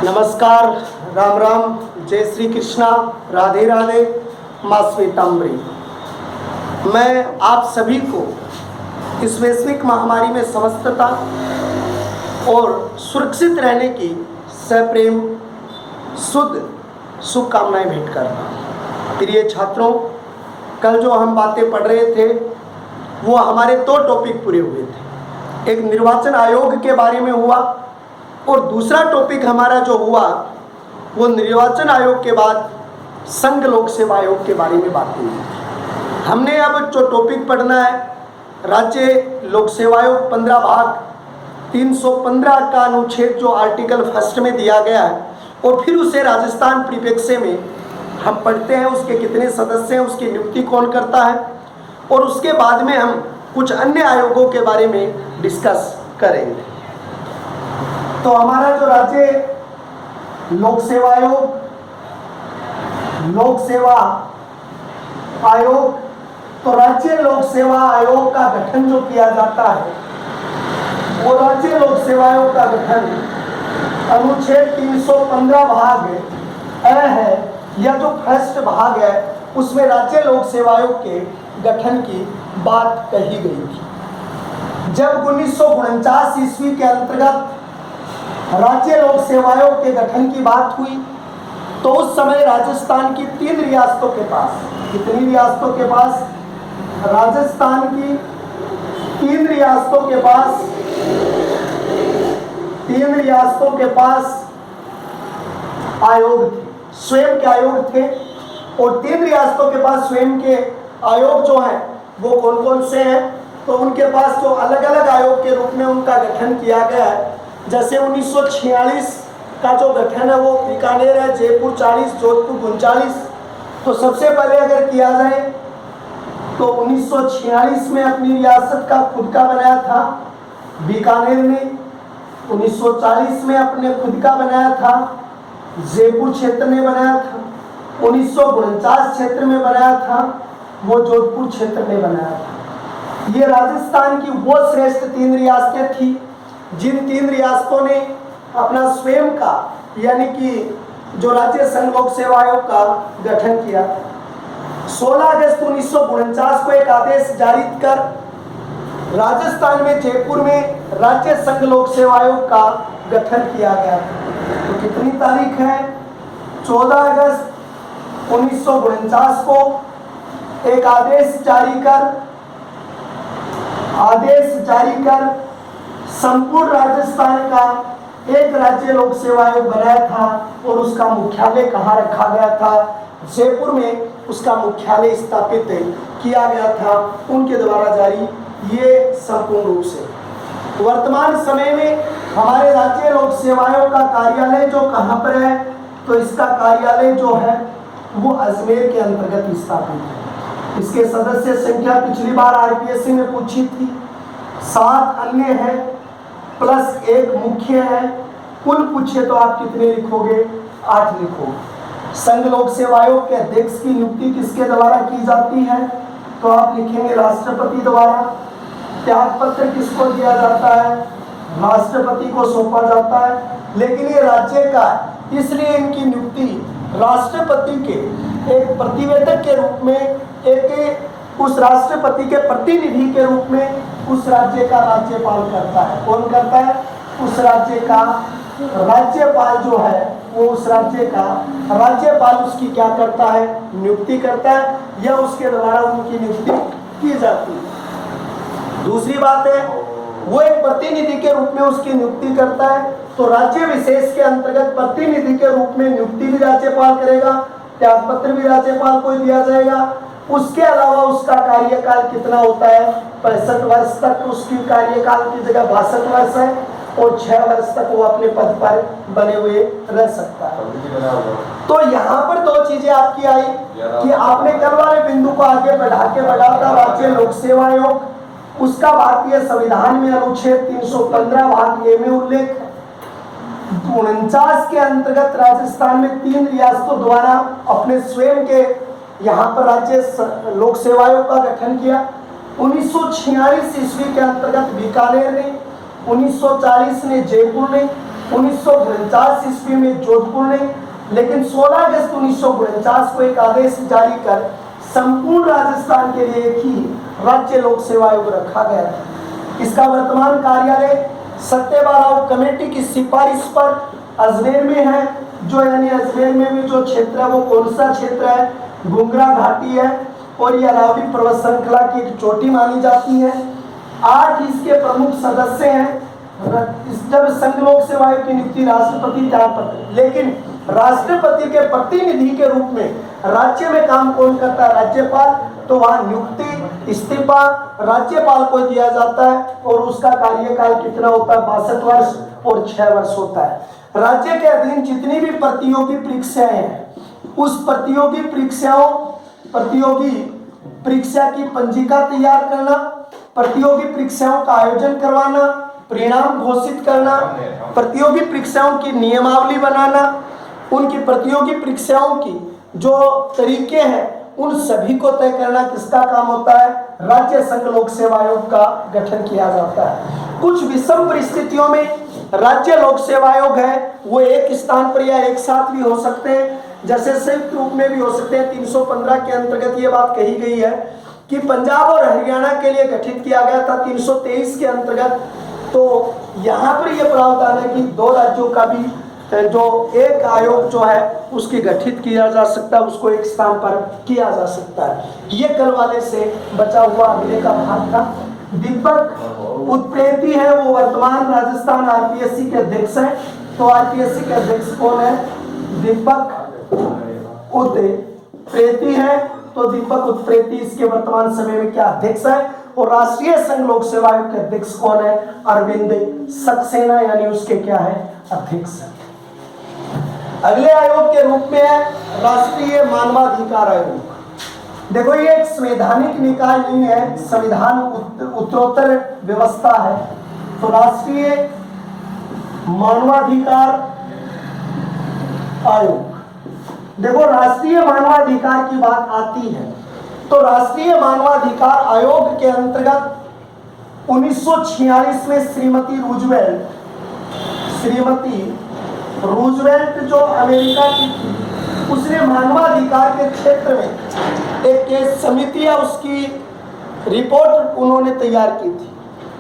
नमस्कार, राम राम, जय श्री कृष्णा, राधे राधे, माँ श्वेतांबरी। मैं आप सभी को इस वैश्विक महामारी में समस्तता और सुरक्षित रहने की सप्रेम शुद्ध शुभकामनाएं भेंट करता हूँ। प्रिय छात्रों, कल जो हम बातें पढ़ रहे थे वो हमारे दो टॉपिक पूरे हुए थे। एक निर्वाचन आयोग के बारे में हुआ और दूसरा टॉपिक हमारा जो हुआ वो निर्वाचन आयोग के बाद संघ लोक सेवा आयोग के बारे में बात हुई। हमने अब जो टॉपिक पढ़ना है, राज्य लोक सेवा आयोग 15 भाग 315 का अनुच्छेद जो आर्टिकल फर्स्ट में दिया गया है, और फिर उसे राजस्थान परिप्रेक्ष्य में हम पढ़ते हैं। उसके कितने सदस्य हैं, उसकी नियुक्ति कौन करता है, और उसके बाद में हम कुछ अन्य आयोगों के बारे में डिस्कस करेंगे। तो हमारा जो राज्य लोक सेवा आयोग, तो राज्य लोक सेवा आयोग का गठन जो किया जाता है वो राज्य लोक सेवा आयोग का गठन अनुच्छेद 315 भाग है, या जो फर्स्ट भाग है उसमें राज्य लोक सेवा आयोग के गठन की बात कही गई थी। जब 1949 ईस्वी के अंतर्गत राज्य लोक सेवा आयोग के गठन की बात हुई तो उस समय राजस्थान की 3 रियासतों के पास, कितनी रियासतों के पास? राजस्थान की 3 रियासतों के पास, 3 रियासतों के पास आयोग थे, स्वयं के आयोग थे। और 3 रियासतों के पास स्वयं के आयोग जो हैं वो कौन कौन से हैं? तो उनके पास जो अलग अलग आयोग के रूप में उनका गठन किया गया है, जैसे 1946 का जो गठन है वो बीकानेर है, जयपुर 40, जोधपुर 39। तो सबसे पहले अगर किया जाए तो 1946 में अपनी रियासत का खुद का बनाया था बीकानेर ने, 1940 में अपने खुद का बनाया था जयपुर क्षेत्र में बनाया था, 1949 क्षेत्र में बनाया था वो जोधपुर क्षेत्र में बनाया था। ये राजस्थान की वो श्रेष्ठ 3 रियासतें थी जिन 3 रियासतों ने अपना स्वयं का, यानी कि जो राज्य संघ लोक सेवा आयोग का गठन किया। 16 अगस्त 1949 को एक आदेश जारी कर राजस्थान में जयपुर में राज्य संघ लोक सेवा आयोग का गठन किया गया। तो कितनी तारीख है? 14 अगस्त 1949 को एक आदेश जारी कर संपूर्ण राजस्थान का एक राज्य लोक सेवा आयोग बनाया था और उसका मुख्यालय कहाँ रखा गया था? जयपुर में उसका मुख्यालय स्थापित किया गया था, उनके द्वारा जारी ये संपूर्ण रूप से। वर्तमान समय में हमारे राज्य लोक सेवा आयोग का कार्यालय जो कहाँ पर है? तो इसका कार्यालय जो है वो अजमेर के अंतर्गत स्थापित है। इसके सदस्य संख्या पिछली बार आरपीएससी में पूछी थी, 7 अन्य है प्लस 1 मुख्य है। कुल पूछे तो आप कितने लिखोगे? 8 लिखोगे। संघ लोक सेवा आयोग के अध्यक्ष की नियुक्ति किसके द्वारा की जाती है? तो आप लिखेंगे राष्ट्रपति द्वारा। त्यागपत्र किसको दिया जाता है? राष्ट्रपति को सौंपा जाता है। लेकिन ये राज्य का, इसलिए इनकी नियुक्ति राष्ट्रपति के एक प्रतिवेदक के रूप में, एक उस राष्ट्रपति के प्रतिनिधि के रूप में उस राज्य का राज्यपाल करता है। कौन करता है? उस राज्य का राज्यपाल जो है वो उस राज्य का राज्यपाल उसकी क्या करता है? नियुक्ति करता है, या उसके द्वारा उनकी नियुक्ति की जाती है। दूसरी बात है वो एक प्रतिनिधि के रूप में उसकी नियुक्ति करता है। तो राज्य विशेष के अंतर्गत प्रतिनिधि के रूप में नियुक्ति भी राज्यपाल करेगा, त्यागपत्र भी राज्यपाल को दिया जाएगा। उसके अलावा उसका कार्यकाल कितना होता है? 65 वर्ष तक उसकी कार्यकाल की जगह 62 वर्ष है, और 6 वर्ष तक वो अपने पद पर बने हुए रह सकता है। तो यहाँ पर 2 चीजें आपकी आई कि आपने कल वाले बिंदु को आगे बढ़ा था राज्य लोक सेवा आयोग, उसका भारतीय संविधान में अनुच्छेद 315 भाग ए में उल्लेख है। 49 के अंतर्गत राजस्थान में 3 रियासतों द्वारा अपने स्वयं के यहाँ पर राज्य लोक सेवा आयोग का गठन किया। 1946 ईस्वी के अंतर्गत बीकानेर ने, 1940 ने जयपुर ने, 1949 ईस्वी में जोधपुर ने, लेकिन 16 अगस्त 1949 को एक आदेश जारी कर संपूर्ण राजस्थान के लिए एक ही राज्य लोक सेवा आयोग रखा गया था। इसका वर्तमान कार्यालय सत्यवाराव कमेटी की सिफारिश पर अजमेर में है, जो यानी अजमेर में भी जो क्षेत्र है वो कौन सा क्षेत्र है, घुंगरा घाटी है, और ये अरावली पर्वत श्रृंखला की एक चोटी मानी जाती है। 8 इसके प्रमुख सदस्य हैं। जब संघ लोक सेवा आयोग की नियुक्ति राष्ट्रपति तैयार करते, लेकिन राष्ट्रपति के प्रतिनिधि के रूप में राज्य में काम कौन करता है, राज्यपाल। तो वहां नियुक्ति इस्तीफा राज्यपाल को दिया जाता है, और उसका कार्यकाल कितना होता है, 62 वर्ष और 6 वर्ष होता है। राज्य के अधीन जितनी भी प्रतियोगी परीक्षाएं हैं, उस प्रतियोगी परीक्षा की पंजिका तैयार करना, प्रतियोगी परीक्षाओं का आयोजन करवाना, परिणाम घोषित करना, प्रतियोगी परीक्षाओं की नियमावली बनाना, उनकी प्रतियोगी परीक्षाओं की जो तरीके हैं उन सभी को तय करना किसका काम होता है, राज्य संघ लोक सेवा आयोग का गठन किया जाता है। कुछ विषम परिस्थितियों में राज्य लोक सेवा आयोग है वो एक स्थान पर या एक साथ भी हो सकते हैं, जैसे संयुक्त रूप में भी हो सकते हैं। 315 के अंतर्गत ये बात कही गई है कि पंजाब और हरियाणा के लिए गठित किया गया था 323 के अंतर्गत। तो यहाँ पर यह प्रावधान है कि 2 राज्यों का भी जो एक आयोग जो है उसकी गठित किया जा सकता है, उसको एक स्थान पर किया जा सकता है। ये कल वाले से बचा हुआ अगले का भाग था। दीपक उत्प्रेती है, वो वर्तमान राजस्थान आरपीएससी के अध्यक्ष हैं। तो आरपीएससी के अध्यक्ष कौन है, दीपक उत्प्रेती है। तो दीपक उत्प्रेती इसके वर्तमान समय में क्या अध्यक्ष है, और राष्ट्रीय संघ लोक सेवा आयोग के अध्यक्ष कौन है, अरविंद सक्सेना, यानी उसके क्या है, अध्यक्ष है। अगले आयोग के रूप में है राष्ट्रीय मानवाधिकार आयोग। देखो ये एक संवैधानिक निकाय नहीं है, संविधान उत्तरोत्तर व्यवस्था है। तो राष्ट्रीय मानवाधिकार आयोग, देखो राष्ट्रीय मानवाधिकार की बात आती है तो राष्ट्रीय मानवाधिकार आयोग के अंतर्गत 1946 में श्रीमती रूजवेल्ट जो अमेरिका की थी, उसने मानवाधिकार के क्षेत्र में एक समिति है, उसकी रिपोर्ट उन्होंने तैयार की थी।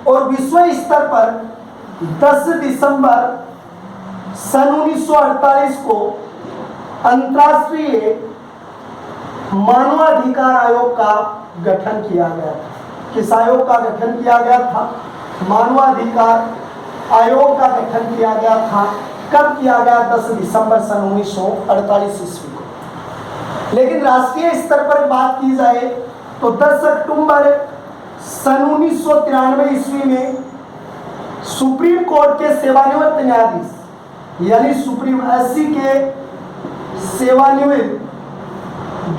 और विश्व स्तर पर 10 दिसंबर सन 1948 को अंतर्राष्ट्रीय मानवाधिकार आयोग का गठन किया गया था। किस आयोग का गठन किया गया था, मानवाधिकार आयोग का गठन किया गया था। कब किया गया, 10 दिसंबर सन 1948 ईस्वी को। लेकिन राष्ट्रीय स्तर पर बात की जाए तो 10 अक्टूबर सन 1993 ईस्वी में सुप्रीम कोर्ट के सेवानिवृत्त न्यायाधीश, यानी सुप्रीम एससी के सेवानिवृत्त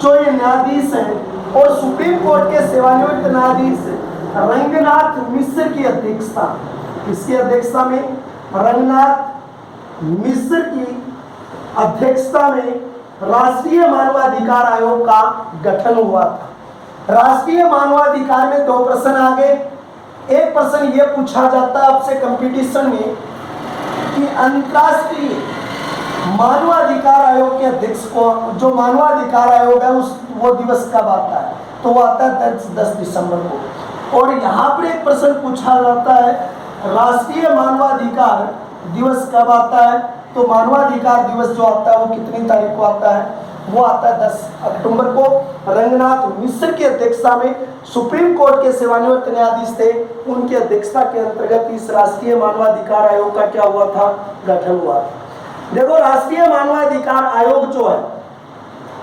जो ये न्यायाधीश हैं, और सुप्रीम कोर्ट के सेवानिवृत्त न्यायाधीश रंगनाथ मिश्र की अध्यक्षता, इसकी अध्यक्षता में रंगनाथ मिश्र की अध्यक्षता में राष्ट्रीय मानवाधिकार आयोग का गठन हुआ था। राष्ट्रीय मानवाधिकार में 2 प्रश्न आ गए। एक प्रश्न ये पूछा जाता है आपसे कंपटीशन में कि अंतर्राष्ट्रीय मानवाधिकार आयोग के अध्यक्ष को, जो मानवाधिकार आयोग है वो दिवस कब आता है, तो वो आता है 10 दिसंबर को। और यहाँ पर एक प्रश्न पूछा जाता है राष्ट्रीय मानवाधिकार दिवस कब आता है, तो मानवाधिकार दिवस जो आता है वो कितनी तारीख को आता है, वो आता है 10 अक्टूबर को। रंगनाथ मिश्र की अध्यक्षता में सुप्रीम कोर्ट के सेवानिवृत्त न्यायाधीश थे, उनकी अध्यक्षता के अंतर्गत इस राष्ट्रीय मानवाधिकार आयोग का क्या हुआ था, गठन हुआ था। देखो राष्ट्रीय मानवाधिकार आयोग जो है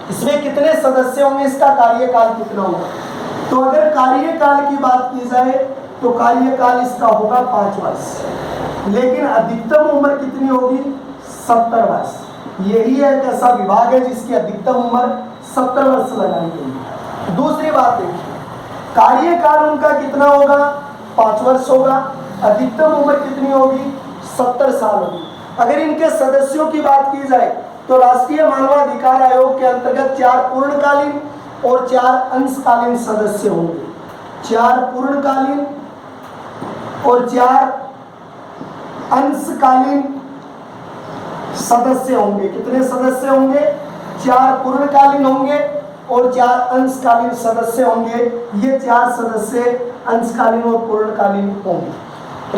इसमें कितने सदस्य होंगे, इसका कार्यकाल कितना होगा। तो अगर कार्यकाल की बात की जाए तो कार्यकाल इसका होगा 5 वर्ष, लेकिन अधिकतम उम्र कितनी होगी, 70 वर्ष। यही एक ऐसा विभाग है जिसकी अधिकतम उम्र 70 वर्ष लगाई गई है। दूसरी बात देखिए, कार्यकाल उनका कितना होगा, 5 वर्ष होगा, अधिकतम उम्र कितनी होगी, 70 साल होगी। अगर इनके सदस्यों की बात की जाए तो राष्ट्रीय मानवाधिकार आयोग के अंतर्गत 4 पूर्णकालीन और 4 अंशकालीन सदस्य होंगे। 4 पूर्णकालीन और 4 अंशकालीन सदस्य होंगे। कितने सदस्य होंगे? 4 पूर्णकालीन होंगे और 4 अंशकालीन सदस्य होंगे। ये 4 सदस्य अंशकालीन और पूर्णकालीन होंगे।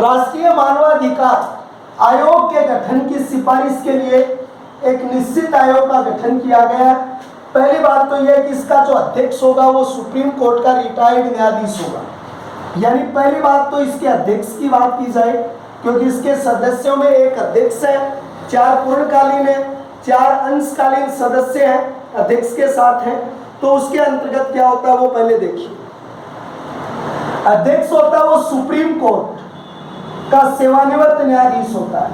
राष्ट्रीय मानवाधिकार आयोग के गठन की सिफारिश के लिए एक निश्चित आयोग का गठन किया गया है। पहली बात तो यह कि इसका जो अध्यक्ष होगा वो सुप्रीम कोर्ट का रिटायर्ड न्यायाधीश होगा। यानी पहली बात तो इसके अध्यक्ष की बात की जाए, क्योंकि इसके सदस्यों में एक अध्यक्ष है, 4 पूर्णकालीन है, 4 अंशकालीन सदस्य हैं अध्यक्ष के साथ हैं। तो उसके अंतर्गत क्या होता है वो पहले देखिए। अध्यक्ष होता है वो सुप्रीम कोर्ट का सेवानिवृत्त न्यायाधीश होता है।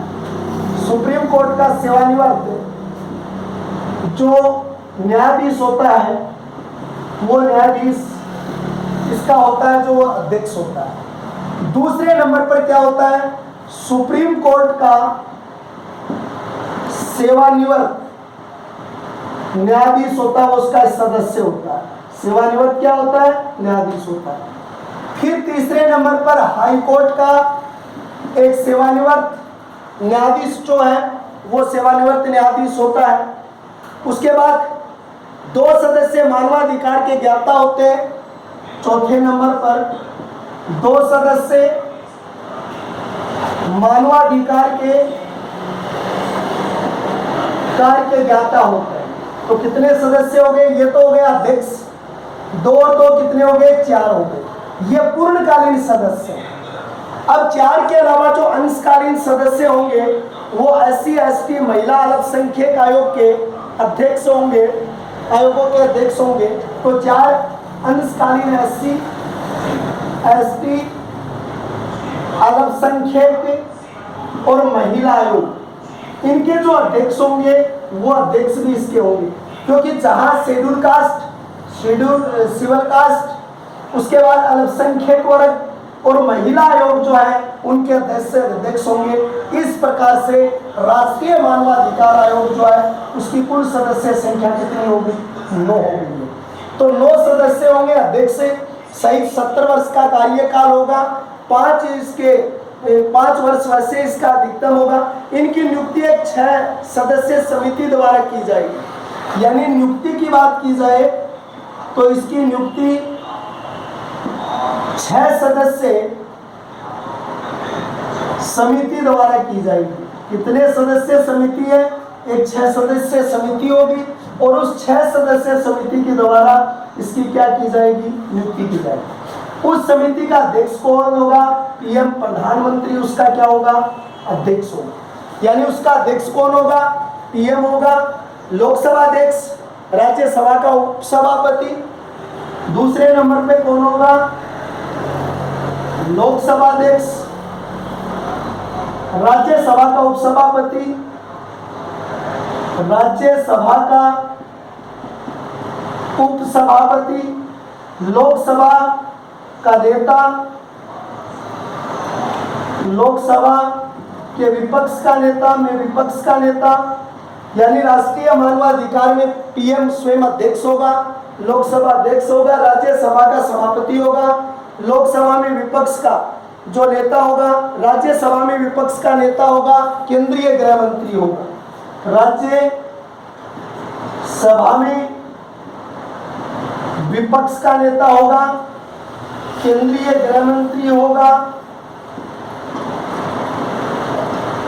सुप्रीम कोर्ट का सेवानिवृत्त जो न्यायाधीश होता है वो न्यायाधीश इसका होता है जो अध्यक्ष होता है। दूसरे नंबर पर क्या होता है? सुप्रीम कोर्ट का सेवानिवृत्त न्यायाधीश होता है, वो उसका सदस्य होता है। सेवानिवृत्त क्या होता है? न्यायाधीश होता है। फिर तीसरे नंबर पर हाई कोर्ट का एक सेवानिवृत्त न्यायाधीश जो है वो सेवानिवृत्त न्यायाधीश होता है। उसके बाद 2 सदस्य मानवाधिकार के ज्ञाता होते हैं। चौथे नंबर पर 2 सदस्य मानवाधिकार के ज्ञाता होते हैं। तो कितने सदस्य हो गए? ये तो हो गया अध्यक्ष, 2 और 2 कितने हो गए? 4 हो गए। ये पूर्णकालीन सदस्य हैं। अब 4 के अलावा जो अंशकालीन सदस्य होंगे वो SC ST महिला अल्पसंख्यक आयोग के अध्यक्ष होंगे, आयोगों के अध्यक्ष होंगे। तो 4 अंशकालीन SC ST अल्पसंख्यक और महिला आयोग, इनके जो अध्यक्ष होंगे वो अध्यक्ष भी इसके होंगे। क्योंकि जहां शेड्यूल कास्ट, सिविल कास्ट, उसके बाद अल्पसंख्यक वर्ग और महिला आयोग जो है उनके अध्यक्ष होंगे। इस प्रकार से राष्ट्रीय मानवाधिकार आयोग जो है उसकी कुल सदस्य संख्या कितनी होगी? 9 होगी। तो 9 सदस्य होंगे अध्यक्ष से, सहित 70 वर्ष का कार्यकाल होगा। 5 वर्ष वैसे इसका अधिकतम होगा। इनकी नियुक्ति एक 6 सदस्य समिति द्वारा की जाएगी। यानी नियुक्ति की बात की जाए तो इसकी नियुक्ति 6 सदस्य समिति द्वारा की जाएगी। कितने सदस्य समिति है? एक 6 सदस्य समिति होगी और उस 6 सदस्य समिति के द्वारा इसकी क्या की जाएगी? नियुक्ति की जाएगी। उस समिति का अध्यक्ष कौन होगा? PM प्रधानमंत्री उसका क्या होगा? अध्यक्ष होगा। यानी उसका अध्यक्ष कौन होगा? PM होगा। लोकसभा अध्यक्ष, राज्यसभा का उपसभापति। दूसरे नंबर पे कौन होगा? लोकसभा अध्यक्ष, राज्यसभा का उपसभापति, राज्यसभा का उपसभापति, लोकसभा का नेता, लोकसभा के विपक्ष का नेता, में विपक्ष का नेता। यानी राष्ट्रीय मानवाधिकार में PM स्वयं अध्यक्ष होगा, लोकसभा अध्यक्ष होगा, राज्यसभा का सभापति होगा, लोकसभा में विपक्ष का जो नेता होगा, राज्यसभा में विपक्ष का नेता होगा, केंद्रीय गृह मंत्री होगा, राज्य सभा में विपक्ष का नेता होगा, केंद्रीय गृह मंत्री होगा,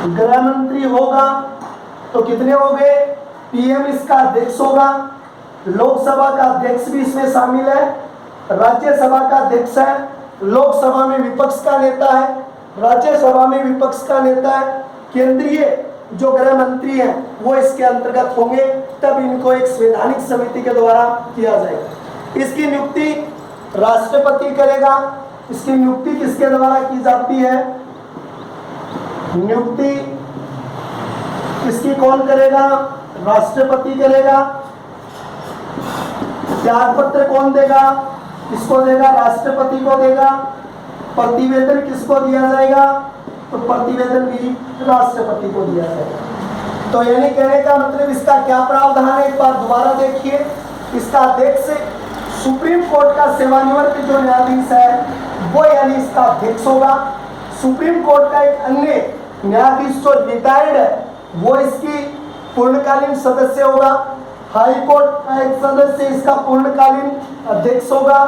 गृह मंत्री होगा। तो कितने हो गए? PM इसका अध्यक्ष होगा, लोकसभा का अध्यक्ष भी इसमें शामिल है, राज्यसभा का अध्यक्ष है, लोकसभा में विपक्ष का नेता है, राज्यसभा में विपक्ष का नेता है, केंद्रीय जो गृह मंत्री है वो इसके अंतर्गत होंगे। तब इनको एक संवैधानिक समिति के द्वारा किया जाएगा। इसकी नियुक्ति राष्ट्रपति करेगा। इसकी नियुक्ति किसके द्वारा की जाती है? नियुक्ति इसकी कौन करेगा? राष्ट्रपति करेगा। त्याग पत्र कौन देगा? किसको देगा? राष्ट्रपति को देगा। प्रतिवेदन किसको दिया जाएगा? तो प्रतिवेदन भी राष्ट्रपति को दिया जाएगा। तो यानी कहने का मतलब इसका क्या प्रावधान है? एक बार दोबारा देखिए। इसका अध्यक्ष सुप्रीम कोर्ट का सेवानिवृत्त जो न्यायाधीश है वो यानी इसका अध्यक्ष होगा। सुप्रीम कोर्ट का एक अन्य न्यायाधीश जो रिटायर्ड है वो इसकी पूर्णकालीन सदस्य होगा। हाई कोर्ट का एक सदस्य इसका पूर्णकालीन अध्यक्ष होगा।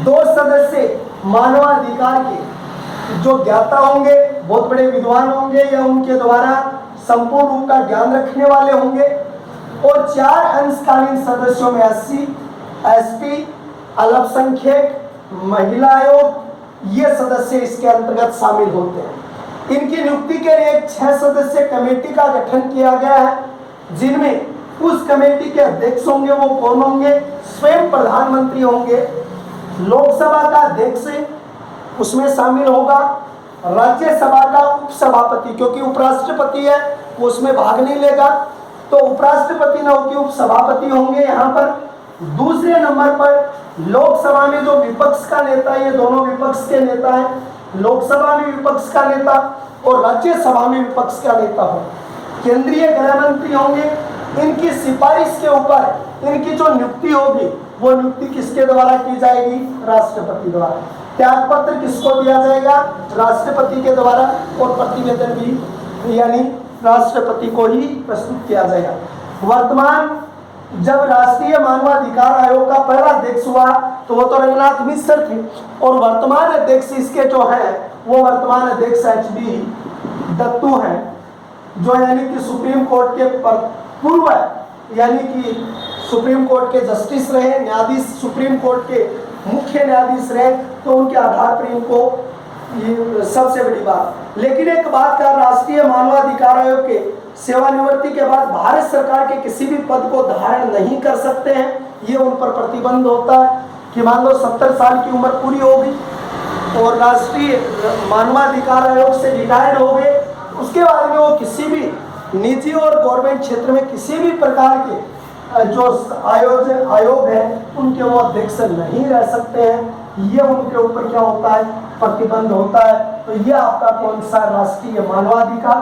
2 सदस्य मानवाधिकार के जो ज्ञाता होंगे, बहुत बड़े विद्वान होंगे या उनके द्वारा संपूर्ण रूप का ज्ञान रखने वाले होंगे। और 4 अंशकालीन सदस्यों में एससी, एसटी, अल्पसंख्यक, महिला आयोग, ये सदस्य इसके अंतर्गत शामिल होते हैं। इनकी नियुक्ति के लिए एक 6 सदस्यीय कमेटी का गठन किया गया है, जिनमें उस कमेटी के अध्यक्ष होंगे, वो कौन होंगे? स्वयं प्रधानमंत्री होंगे। लोकसभा का अध्यक्ष उसमें शामिल होगा। राज्यसभा का उपसभापति, क्योंकि उपराष्ट्रपति है वो उसमें भाग नहीं लेगा, तो उपराष्ट्रपति न होकर उपसभापति होंगे यहाँ पर। दूसरे नंबर पर लोकसभा में जो विपक्ष का नेता, ये दोनों विपक्ष के नेता हैं, लोकसभा में विपक्ष का नेता और राज्यसभा में विपक्ष का नेता हो। केंद्रीय गृह मंत्री होंगे। इनकी सिफारिश के ऊपर इनकी जो नियुक्ति होगी वो नियुक्ति किसके द्वारा की जाएगी? राष्ट्रपति द्वारा। त्यागपत्र किसको दिया जाएगा? राष्ट्रपति के द्वारा। और प्रतिवेदन भी यानी राष्ट्रपति को ही प्रस्तुत किया जाएगा। वर्तमान जब राष्ट्रीय मानवाधिकार आयोग का पहला अध्यक्ष हुआ तो वो तो रंगनाथ मिश्र थे, और वर्तमान अध्यक्ष इसके जो है वो वर्तमान अध्यक्ष एचडी दत्तू हैं, जो यानी कि सुप्रीम कोर्ट के पूर्व यानी कि सुप्रीम कोर्ट के जस्टिस रहे, न्यायाधीश, सुप्रीम कोर्ट के मुख्य न्यायाधीश रहे, तो उनके आधार पर इनको ये सबसे बड़ी बात। लेकिन एक बात का, राष्ट्रीय मानवाधिकार आयोग के सेवानिवृत्ति के बाद भारत सरकार के किसी भी पद को धारण नहीं कर सकते हैं। ये उन पर प्रतिबंध होता है कि मान लो 70 साल की उम्र पूरी होगी और राष्ट्रीय मानवाधिकार आयोग से रिटायर्ड हो गए, उसके बाद में वो किसी भी निजी और गवर्नमेंट क्षेत्र में किसी भी प्रकार के जो आयोग है उनके वो अध्यक्ष नहीं रह सकते हैं। ये उनके ऊपर क्या होता है? प्रतिबंध होता है। तो ये आपका कौन सा? राष्ट्रीय मानवाधिकार।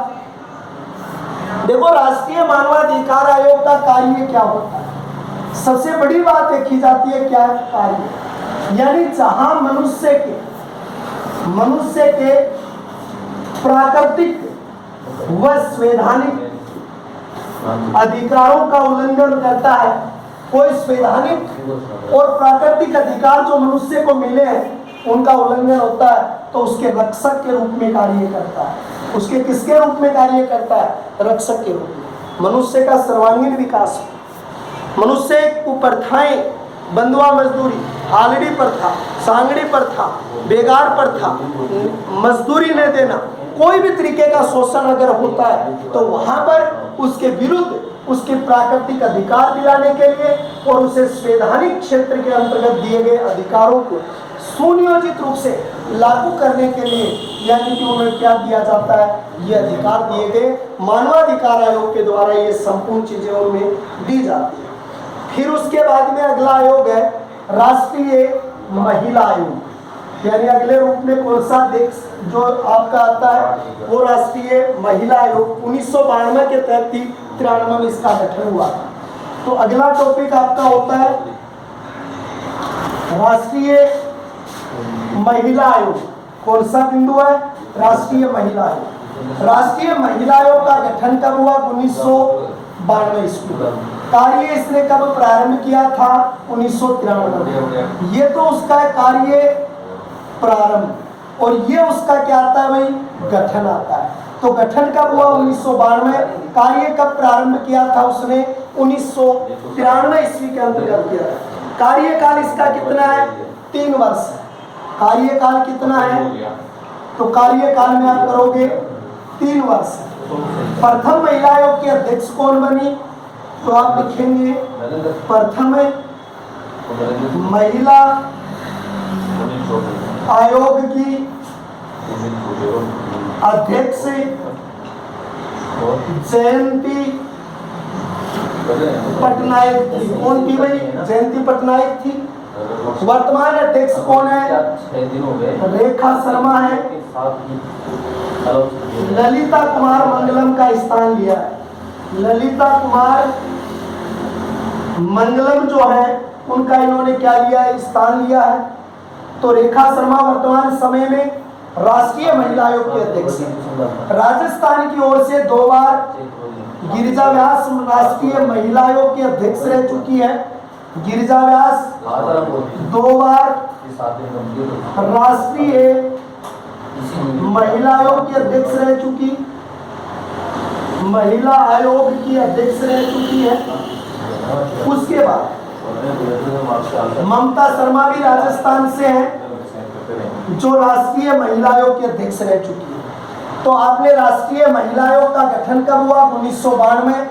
देखो, राष्ट्रीय मानवाधिकार आयोग का कार्य क्या होता है? सबसे बड़ी बात देखी जाती है क्या है कार्य, यानी जहां मनुष्य के प्राकृतिक व संवैधानिक अधिकारों का उल्लंघन करता है, कोई संवैधानिक और प्राकृतिक अधिकार जो मनुष्य को मिले हैं उनका उल्लंघन होता है, तो उसके रक्षक के रूप में कार्य करता है। उसके किसके रूप में कार्य करता है? रक्षक के रूप में। मनुष्य का सर्वांगीण विकास, मनुष्य कुप्रथाएं, बंधुआ मजदूरी, हालड़ी प्रथा, सांगड़ी प्रथा, बेगार प्रथा, मजदूरी न देना, कोई भी तरीके का शोषण अगर होता है तो वहां पर उसके विरुद्ध उसके प्राकृतिक अधिकार दिलाने के लिए और उसे संवैधानिक क्षेत्र के अंतर्गत दिए गए अधिकारों को सुनियोजित रूप से लागू करने के लिए, यानी कि उन्हें क्या दिया जाता है? ये अधिकार दिए गए मानवाधिकार आयोग के द्वारा ये संपूर्ण चीजें उनमें दी जाती है। फिर उसके बाद में अगला आयोग है राष्ट्रीय महिला आयोग, यानी अगले रूप में कौन सा अध्यक्ष जो आपका आता है वो राष्ट्रीय महिला आयोग 1992 के तहत 93 में इसका गठन हुआ था। तो अगला टॉपिक आपका होता है राष्ट्रीय महिला आयोग। कौन सा बिंदु है? राष्ट्रीय महिला आयोग। राष्ट्रीय महिला आयोग का गठन कब हुआ? 1992 ईस्वी। कार्य इसने कब प्रारंभ किया था? 1993। ये तो उसका कार्य प्रारंभ, और ये उसका क्या आता है भाई? गठन आता है। तो गठन कब हुआ? 1992। कार्य कब प्रारंभ किया था उसने? 1993 ईस्वी के अंतर्गत किया। कार्यकाल इसका कितना है? 3 वर्ष है। कार्यकाल कितना है? तो कार्यकाल में आप करोगे 3 वर्ष। प्रथम महिला आयोग के अध्यक्ष कौन बनी? तो आप लिखेंगे प्रथम महिला आयोग की अध्यक्ष जयंती पटनायक थी। कौन थी भाई? जयंती पटनायक थी। वर्तमान अध्यक्ष कौन है? रेखा शर्मा है। ललिता कुमार मंगलम का स्थान लिया है। ललिता कुमार मंगलम जो है उनका इन्होंने क्या लिया है? स्थान लिया है। तो रेखा शर्मा वर्तमान समय में राष्ट्रीय महिला आयोग के अध्यक्ष हैं। राजस्थान की ओर से 2 बार गिरिजा व्यास राष्ट्रीय महिला आयोग की अध्यक्ष रह चुकी है। गिरिजा व्यास 2 बार राष्ट्रीय महिला आयोग की अध्यक्ष रह चुकी, महिला आयोग की अध्यक्ष रह चुकी है। उसके बाद ममता शर्मा भी राजस्थान से हैं जो राष्ट्रीय महिला आयोग की अध्यक्ष रह चुकी है। तो आपने राष्ट्रीय महिला आयोग का गठन कब हुआ? 1992।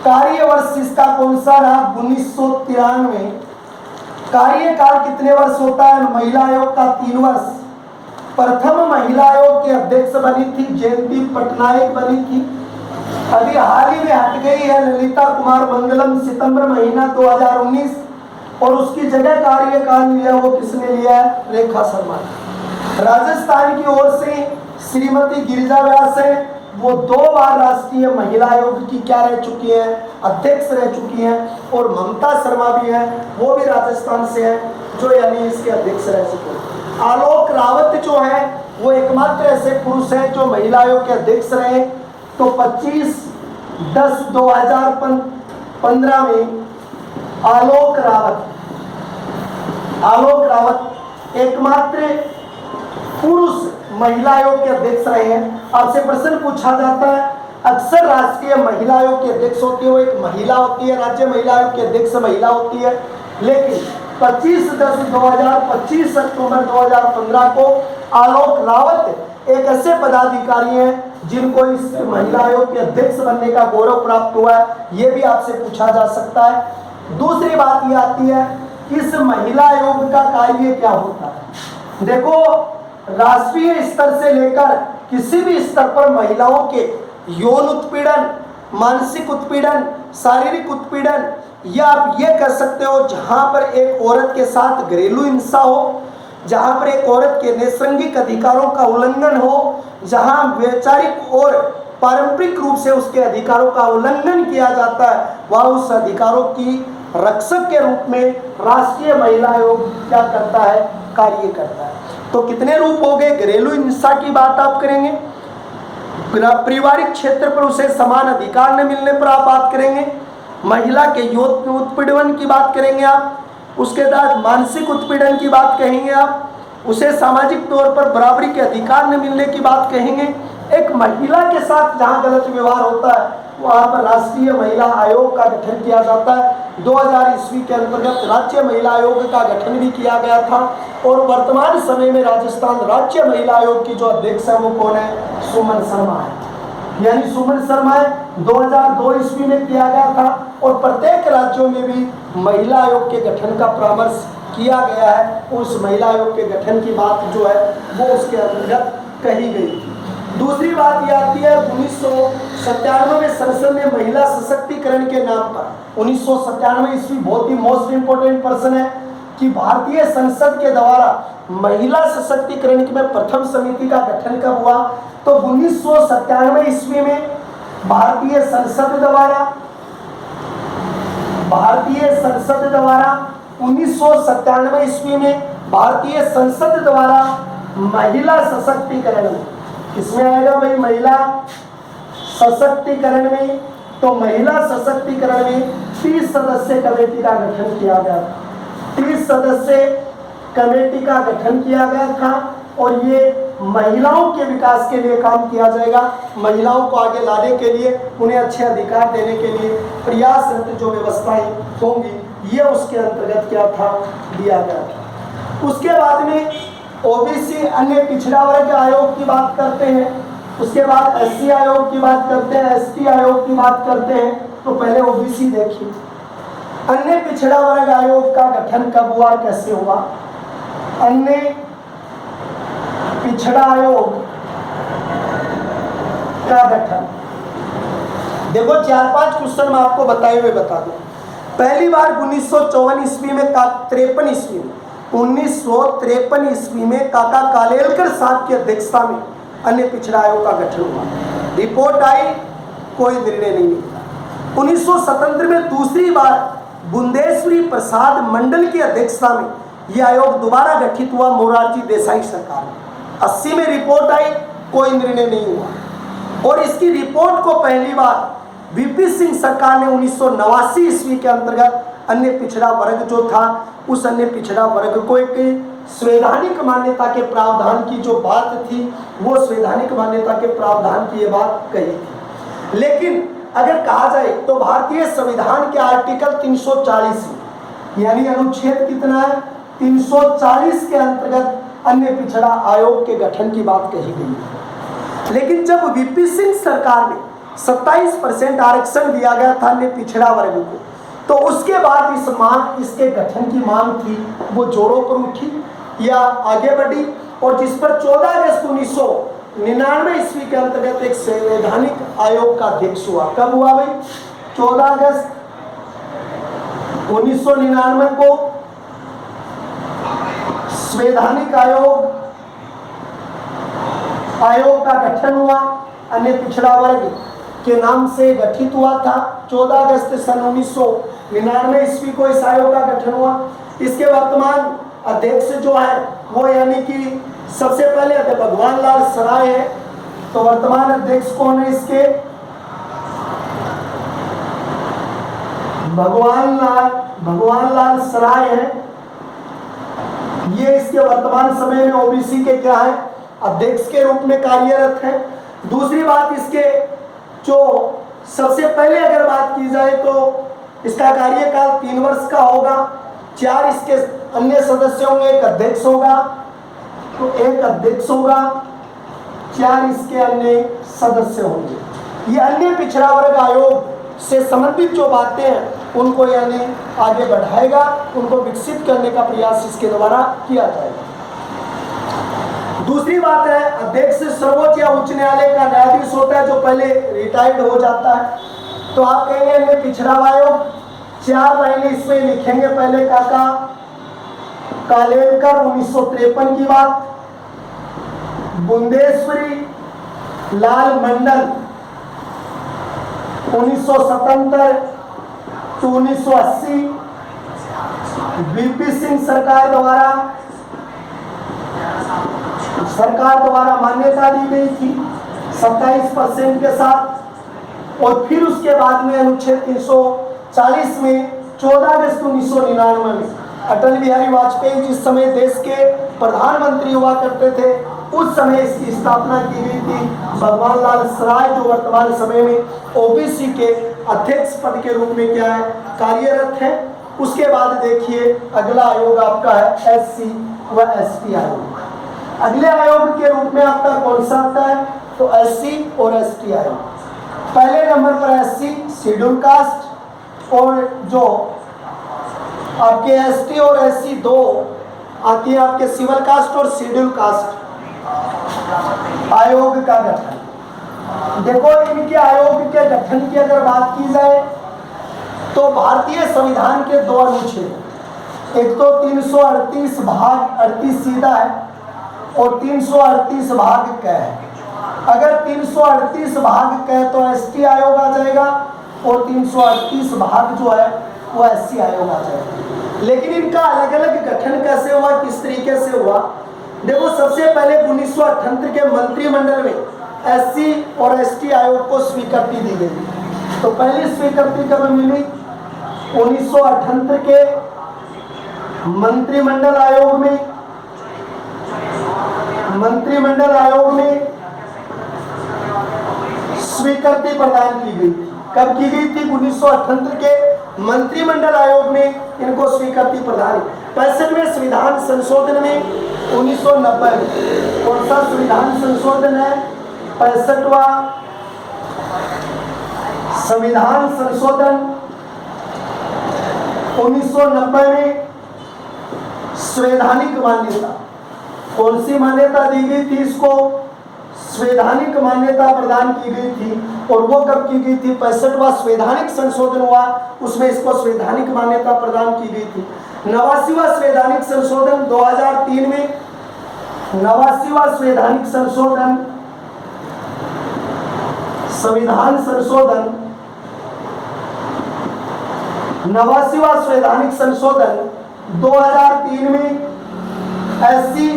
कार्यवर्ष इसका कौन सा रहा? 1993। कार्यकाल कितने वर्ष होता है महिला आयोग का? 3 वर्ष। प्रथम महिला आयोग के अध्यक्ष बनी थी जयंती पटनायक बनी थी। अभी हाल ही में हट गई है ललिता कुमार मंगलम, सितंबर महीना 2019, और उसकी जगह कार्यकाल लिया वो किसने लिया है? रेखा शर्मा। राजस्थान की ओर से श्रीमती गिरिजा व्यास है, वो 2 बार राष्ट्रीय महिला आयोग की क्या रह चुकी है? अध्यक्ष रह चुकी हैं। और ममता शर्मा भी है, वो भी राजस्थान से है जो यानी इसके अध्यक्ष रह चुके हैं। आलोक रावत जो है वो एकमात्र ऐसे पुरुष हैं जो महिला आयोग के अध्यक्ष रहे। तो 25/10/2015 में आलोक रावत एकमात्र पुरुष महिला आयोग के अध्यक्ष रहे हैं। आपसे प्रश्न पूछा जाता है, अक्सर राष्ट्रीय महिला आयोग की अध्यक्ष होती है वो एक महिला होती है, राज्य महिला आयोग की अध्यक्ष महिला होती है। लेकिन 25 अक्टूबर 2015 को आलोक रावत एक ऐसे पदाधिकारी हैं जिनको इस महिला आयोग के अध्यक्ष बनने का गौरव प्राप्त हुआ है। ये भी आपसे पूछा जा सकता है। दूसरी बात ये आती है कि इस महिला आयोग का कार्य क्या होता है। देखो, राष्ट्रीय स्तर से लेकर किसी भी स्तर पर महिलाओं के यौन उत्पीड़न, मानसिक उत्पीड़न, शारीरिक उत्पीड़न, या आप ये कह सकते हो जहां पर एक औरत के साथ घरेलू हिंसा हो, जहां पर एक औरत के नैसर्गिक अधिकारों का उल्लंघन हो, जहां वैचारिक और पारंपरिक रूप से उसके अधिकारों का उल्लंघन किया जाता है, वह उस अधिकारों की रक्षक के रूप में राष्ट्रीय महिला आयोग क्या करता है? कार्य करता है। तो कितने रूप हो गए? घरेलू हिंसा की बात आप करेंगे, पारिवारिक क्षेत्र पर उसे समान अधिकार न मिलने पर आप बात करेंगे, महिला के यौन उत्पीड़न की बात करेंगे आप, उसके बाद मानसिक उत्पीड़न की बात कहेंगे आप, उसे सामाजिक तौर पर बराबरी के अधिकार न मिलने की बात कहेंगे। एक महिला के साथ जहां गलत व्यवहार होता है वहां पर राष्ट्रीय महिला आयोग का गठन किया जाता है। 2000 ईस्वी के अंतर्गत राज्य महिला आयोग का गठन भी किया गया था। और वर्तमान समय में राजस्थान राज्य महिला आयोग की जो अध्यक्ष है वो कौन है? सुमन शर्मा है। यानी सुमन शर्मा 2002 ईस्वी में किया गया था। और प्रत्येक राज्यों में भी महिला आयोग के गठन का परामर्श किया गया है। उस महिला आयोग के गठन की बात जो है वो उसके अंतर्गत कही गई थी। दूसरी बात यह आती है 1997 में संसद ने महिला सशक्तिकरण के नाम पर 1997 ईस्वी बहुत ही मोस्ट इंपोर्टेंट पर्सन है कि भारतीय संसद के द्वारा महिला सशक्तिकरण की में प्रथम समिति का गठन कब हुआ? तो 1997 ईस्वी में भारतीय संसद द्वारा 1997 ईस्वी में भारतीय संसद द्वारा महिला सशक्तिकरण किसमें आएगा भाई? महिला सशक्तिकरण में। तो महिला सशक्तिकरण में 30 सदस्य कमेटी का गठन किया गया था। 30 सदस्य कमेटी का गठन किया गया था और ये महिलाओं के विकास के लिए काम किया जाएगा। महिलाओं को आगे लाने के लिए, उन्हें अच्छे अधिकार देने के लिए प्रयासरत जो व्यवस्थाएं होंगी ये उसके अंतर्गत क्या था? दिया गया था। उसके बाद में ओबीसी अन्य पिछड़ा वर्ग आयोग की बात करते हैं, उसके बाद एससी आयोग की बात करते हैं, एसटी आयोग की बात करते हैं। तो पहले ओबीसी देखिए, अन्य पिछड़ा वर्ग आयोग का गठन कब हुआ, कैसे हुआ? अन्य पिछड़ा आयोग का गठन देखो 4-5 क्वेश्चन मैं आपको बताए हुए बता दूं। पहली बार 1954 ईस्वी में 1953 ईस्वी में काका कालेलकर साहब की अध्यक्षता में अन्य पिछड़ा आयोग का गठन हुआ। रिपोर्ट आई, कोई निर्णय नहीं निकला। 1977 में दूसरी बार बुंदेश्वरी प्रसाद मंडल की अध्यक्षता में यह आयोग दोबारा गठित हुआ मोरारजी देसाई सरकार में। 80 में रिपोर्ट आई, कोई निर्णय नहीं हुआ। और इसकी रिपोर्ट को पहली बार वीपी सिंह सरकार ने 1989 ईस्वी के अंतर्गत अन्य पिछड़ा वर्ग जो था, उस अन्य पिछड़ा वर्ग को एक संवैधानिक मान्यता के प्रावधान की जो बात थी, वो संवैधानिक मान्यता के प्रावधान की ये बात कही थी। लेकिन अगर कहा जाए तो भारतीय संविधान के आर्टिकल 340 यानी अनुच्छेद कितना है, 340 के अंतर्गत अन्य पिछड़ा आयोग के गठन की बात कही गई है। लेकिन जब वीपी सिंह सरकार ने 27% आरक्षण दिया गया था अन्य पिछड़ा वर्ग को, तो उसके बाद इसके गठन की मांग थी वो जोरों पर उठी या आगे बढ़ी, और जिस पर 14 अगस्त 1999 ईस्वी के अंतर्गत एक संवैधानिक आयोग का अध्यक्ष हुआ। कब हुआ भाई? 14 अगस्त 1999 को संवैधानिक आयोग का गठन हुआ, अन्य पिछड़ा वर्ग के नाम से गठित हुआ था। 14 अगस्त सन 1999 ईस्वी को इस आयोग का गठन हुआ। इसके वर्तमान अध्यक्ष जो है वो यानी कि सबसे पहले भगवान लाल सराय है। तो वर्तमान अध्यक्ष कौन है इसके? भगवान लाल सराय है। ये इसके वर्तमान समय में ओबीसी के क्या है? अध्यक्ष के रूप में कार्यरत है। दूसरी बात, इसके जो सबसे पहले अगर बात की जाए तो इसका कार्यकाल 3 वर्ष का होगा। 4 इसके अन्य सदस्य होंगे, एक अध्यक्ष होगा, तो एक अध्यक्ष होगा, 4 इसके अन्य सदस्य होंगे। ये अन्य पिछड़ा वर्ग आयोग से संबंधित जो बातें हैं उनको यानी आगे बढ़ाएगा, उनको विकसित करने का प्रयास इसके द्वारा किया जाएगा। दूसरी बात है, अध्यक्ष सर्वोच्च या उच्च न्यायालय का न्यायाधीश होता है जो पहले रिटायर्ड हो जाता है। तो आप कहेंगे पिछड़ा आयोग, 4 लाइनें इसमें लिखेंगे। पहले काका कालेलकर 1953 की बात, बुंदेश्वरी लाल मंडल 1977 to 1980, वीपी सिंह सरकार द्वारा मान्यता दी गई थी 27% के साथ। और फिर उसके बाद में अनुच्छेद 340 में 14 अगस्त 1999 में अटल बिहारी वाजपेयी जिस समय देश के प्रधानमंत्री हुआ करते थे, उस समय इसकी स्थापना की गई थी। भगवान लाल सराय जो वर्तमान समय में ओबीसी के अध्यक्ष पद के रूप में क्या है? कार्यरत है। उसके बाद देखिए अगला आयोग आपका है एससी व एसटी आयोग। अगले आयोग के रूप में आपका कौन सा आता है? तो एससी और एसटी आयोग। पहले नंबर पर एससी शेड्यूल कास्ट, और जो आपके एसटी और एससी 2 आती है आपके सिविल कास्ट और शेड्यूल कास्ट आयोग का गठन। देखो इनके आयोग के गठन की अगर बात की जाए तो भारतीय संविधान के 2 अनुच्छेद, एक तो 338 भाग 38 सीधा है और 338 भाग क है। अगर 338 भाग क तो एसटी आयोग आ जाएगा और 338 भाग जो है वो एससी आयोग आ जाएगा। लेकिन इनका अलग अलग गठन कैसे हुआ, किस तरीके से हुआ? देखो सबसे पहले 1978 के मंत्रिमंडल में एससी और एसटी आयोग को स्वीकृति दी गई। तो पहली स्वीकृति कब मिली? 1978 के मंत्रिमंडल आयोग में स्वीकृति प्रदान की गई। कब की गई थी? 1978 के मंत्रिमंडल आयोग में इनको स्वीकृति प्रदान। 65वें संविधान संशोधन में 1990 कौन सा संविधान संशोधन है? 65वां संविधान संशोधन 1990 में संवैधानिक मान्यता, कौन सी मान्यता दी गई थी? इसको संवैधानिक मान्यता प्रदान की गई थी। और वो कब की गई थी? 65वां संवैधानिक संशोधन हुआ, उसमें इसको संवैधानिक मान्यता प्रदान की गई थी। 89वां संवैधानिक संशोधन 2003 में, 89वां संवैधानिक संशोधन संविधान संशोधन 89वां संवैधानिक संशोधन 2003 में एससी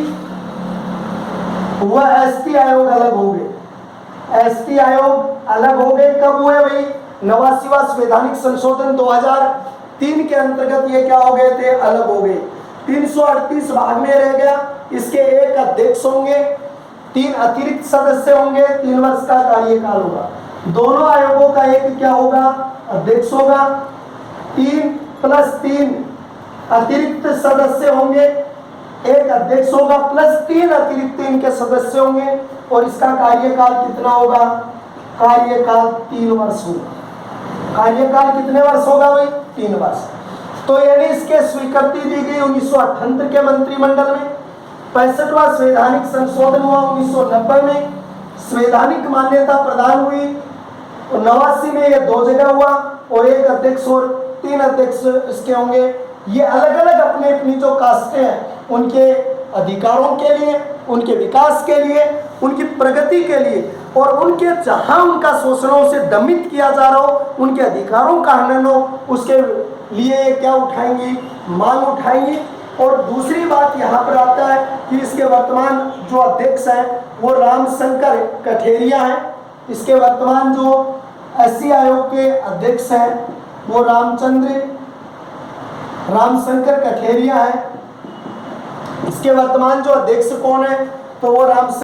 वह एसटी आयोग अलग हो गए। एसटी आयोग अलग हो गए कब हुए भाई? 89वां संवैधानिक संशोधन 2003 के अंतर्गत ये क्या हो गए थे? अलग हो गए। 338 भाग में रह गया। इसके एक अध्यक्ष होंगे, 3 अतिरिक्त सदस्य होंगे, 3 वर्ष का कार्यकाल होगा। दोनों आयोगों का एक क्या होगा? अध्यक्ष होगा। 3 + 3 अतिरिक्त सदस्य होंगे, एक अध्यक्ष होगा प्लस 3 अतिरिक्त इनके सदस्य होंगे। और इसका कार्यकाल कितना होगा? कार्यकाल 3 वर्ष होगा। कार्यकाल कितने वर्ष होगा भाई? 3 वर्ष। तो यानी इसके स्वीकृति दी गई 1978 के मंत्रिमंडल में। 65वां संवैधानिक संशोधन हुआ 1990 में। संवैधानिक मान्यता प्रदान हुई 89 में। ये 2 जगह हुआ और एक अध्यक्ष और 3 अध्यक्ष इसके होंगे। ये अलग अलग अपनी अपनी जो कास्टें हैं उनके अधिकारों के लिए, उनके विकास के लिए, उनकी प्रगति के लिए और उनके जहां उनका शोषणों से दमित किया जा रहा हो, उनके अधिकारों का हनन हो, उसके लिए क्या उठाएंगी? मांग उठाएंगी। और दूसरी बात यहाँ पर आता है कि इसके वर्तमान जो अध्यक्ष हैं वो रामशंकर कठेरिया हैं। इसके वर्तमान जो एससी आयोग के अध्यक्ष हैं वो रामशंकर कठेरिया हैं। इसके वर्तमान जो अध्यक्ष कौन है? तो वो